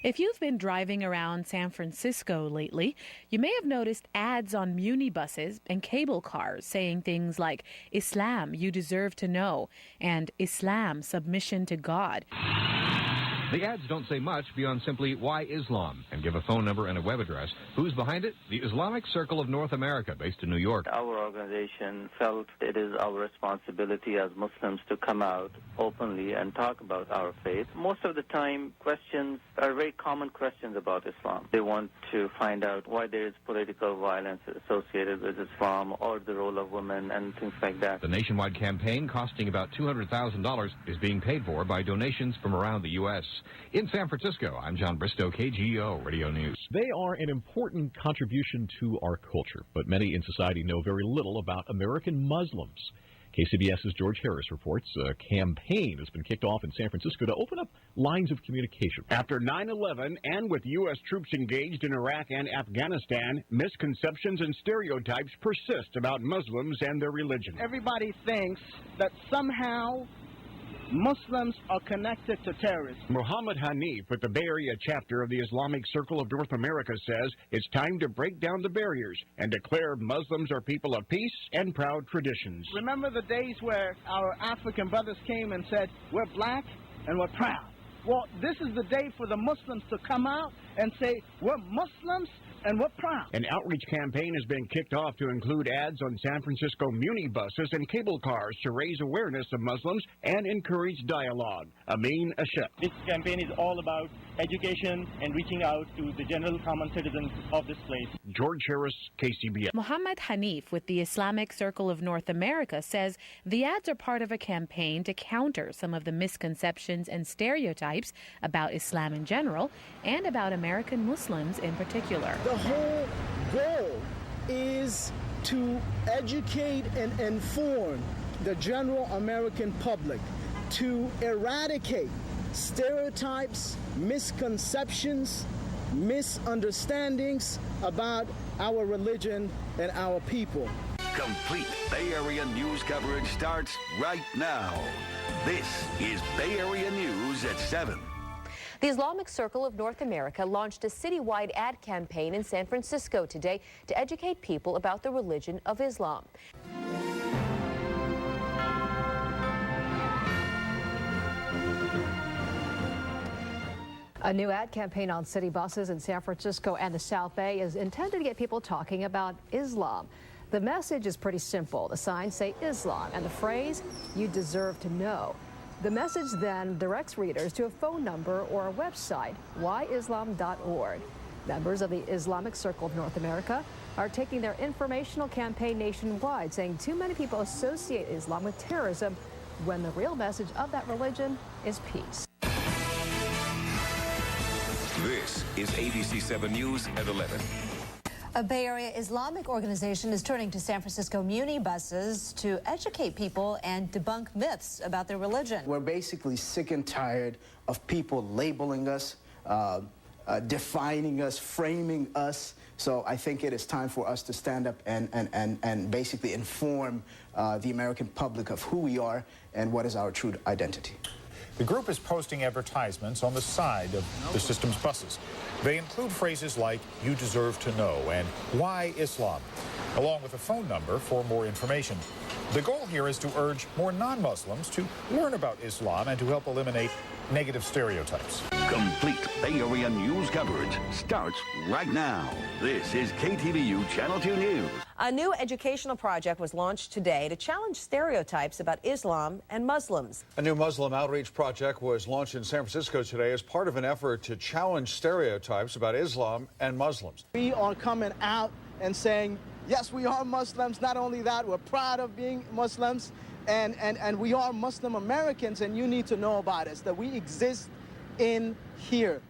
If you've been driving around San Francisco lately, you may have noticed ads on muni buses and cable cars saying things like, "Islam, you deserve to know," and "Islam, submission to God." The ads don't say much beyond simply "Why Islam?" and give a phone number and a web address. Who's behind it? The Islamic Circle of North America, based in New York. Our organization felt it is our responsibility as Muslims to come out openly and talk about our faith. Most of the time, questions are very common questions about Islam. They want to find out why there is political violence associated with Islam or the role of women and things like that. The nationwide campaign, costing about $200,000, is being paid for by donations from around the U.S. In San Francisco, I'm John Bristow, KGO Radio News. They are an important contribution to our culture, but many in society know very little about American Muslims. KCBS's George Harris reports a campaign has been kicked off in San Francisco to open up lines of communication. After 9/11 and with U.S. troops engaged in Iraq and Afghanistan, misconceptions and stereotypes persist about Muslims and their religion. Everybody thinks that somehow Muslims are connected to terrorists. Muhammad Hanif with the Bay Area chapter of the Islamic Circle of North America says it's time to break down the barriers and declare Muslims are people of peace and proud traditions. Remember the days where our African brothers came and said, "We're black and we're proud." Well, this is the day for the Muslims to come out and say, "We're Muslims and we're proud." An outreach campaign has been kicked off to include ads on San Francisco muni buses and cable cars to raise awareness of Muslims and encourage dialogue. Amin Ashef. This campaign is all about education and reaching out to the general common citizens of this place. George Harris, KCBS. Muhammad Hanif with the Islamic Circle of North America says the ads are part of a campaign to counter some of the misconceptions and stereotypes about Islam in general and about American Muslims in particular. The whole goal is to educate and inform the general American public, to eradicate stereotypes, misconceptions, misunderstandings about our religion and our people. Complete Bay Area news coverage starts right now. This is Bay Area News at 7. The Islamic Circle of North America launched a citywide ad campaign in San Francisco today to educate people about the religion of Islam. A new ad campaign on city buses in San Francisco and the South Bay is intended to get people talking about Islam. The message is pretty simple. The signs say Islam and the phrase, "You deserve to know." The message then directs readers to a phone number or a website, WhyIslam.org. Members of the Islamic Circle of North America are taking their informational campaign nationwide, saying too many people associate Islam with terrorism when the real message of that religion is peace. This is ABC 7 News at 11. A Bay Area Islamic organization is turning to San Francisco muni buses to educate people and debunk myths about their religion. We're basically sick and tired of people labeling us, defining us, framing us. So I think it is time for us to stand up and basically inform the American public of who we are and what is our true identity. The group is posting advertisements on the side of the system's buses. They include phrases like "You deserve to know" and "Why Islam?" along with a phone number for more information. The goal here is to urge more non-Muslims to learn about Islam and to help eliminate negative stereotypes. Complete Bay Area news coverage starts right now. This is KTVU Channel 2 News. A new educational project was launched today to challenge stereotypes about Islam and Muslims. A new Muslim outreach project was launched in San Francisco today as part of an effort to challenge stereotypes about Islam and Muslims. We are coming out and saying, yes, we are Muslims. Not only that, we're proud of being Muslims. And we are Muslim Americans, and you need to know about us, that we exist in here.